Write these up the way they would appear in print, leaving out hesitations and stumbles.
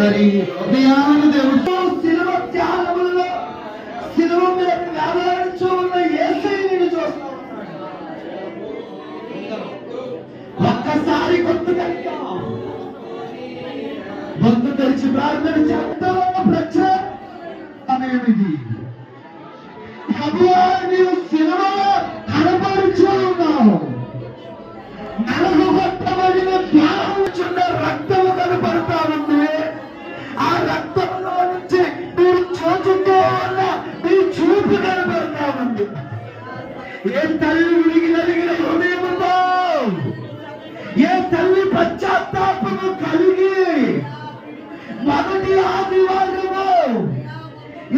అందరి హృదయాన్ని దేవుడు శిలువ త్యాగములలో శిలువ మీద వేలాడుచూ ఉన్న యేసయ్యను చూస్తా ఉన్నాడు. ఒక్కసారి గొంతు తెరిచి ప్రార్థన చేస్తాం. ప్రచారమేమిది? ప్రభువా, నీవు శిలువలో కనపడుచూ ఉన్నావు. నలుగుబట్టబడిన ధ్యానించున్న రక్తము కనపడతా ఉంది. ఆ రక్తంలో నుంచి మీరు చూచుతూ ఉన్న మీ చూపు కనపడతా ఉంది. ఏ తల్లి విరిగి నలిగిన హృదయం ఉందో, ఏ తల్లి పశ్చాత్తాపము కలిగి మొదటి ఆదివారము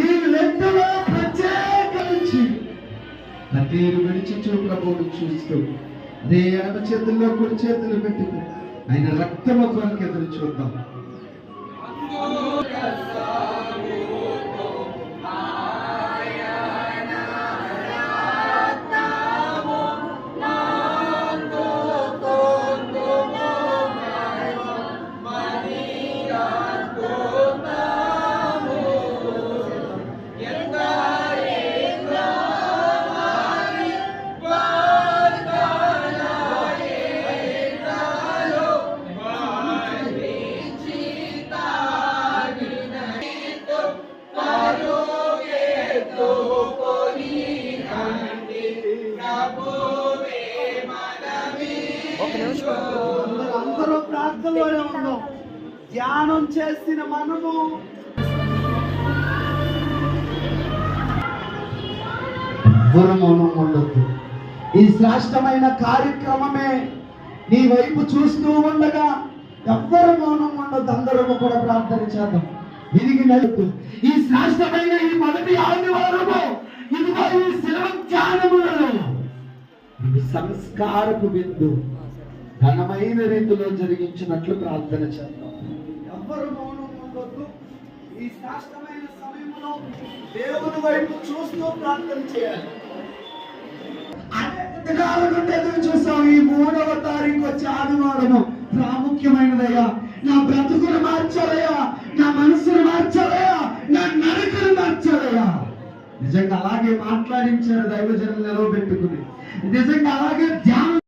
ఈ లెక్కలో ప్రత్యేకించి కన్నీరు విడిచి ప్రభువును చూస్తూ అదే ఎడమ చేతుల్లో కుడి చేతులు పెట్టుకుని ఆయన రక్తము కొరకు ఎదురు చూద్దాం. అందరూ ప్రార్థనలోనే ఉన్నాం. ధ్యానం చేసిన మనము మౌనం ఉండొద్దు. ఈ శ్రేష్టమైన కార్యక్రమమే నీ వైపు చూస్తూ ఉండగా ఎవ్వరు మౌనం ఉండొద్దు. అందరము కూడా ప్రార్థన చేద్దాం. విరిగి నలుపు ఈ శ్రేష్టమైన ఈ మొదటి ఆదివారము ఇదిగో ఈ శిలువ ధ్యానములలో సంస్కారపు బిందు ఘనమైన రీతిలో జరిగించినట్లు ప్రార్థన చేద్దాం. ఎవ్వరు మౌనం ఉండొద్దు. ఈ శ్రేష్టమైన సమయంలో దేవుని వైపు చూస్తూ ప్రార్థన చేయాలి. అనేక కాల నుండి ఎదురు చూసాం. ఈ 3వ తారీఖు వచ్చే ఆదివారము ప్రాముఖ్యమైనదయ్యా. నా బ్రతుకును మార్చాలయ్యా, నా మనసును మార్చాలయ్యా, నా నడకను మార్చాలయ్యా. నిజంగా అలాగే మాట్లాడించారు దైవజనులు నిలవబెట్టుకుని. నిజంగా అలాగే ధ్యానం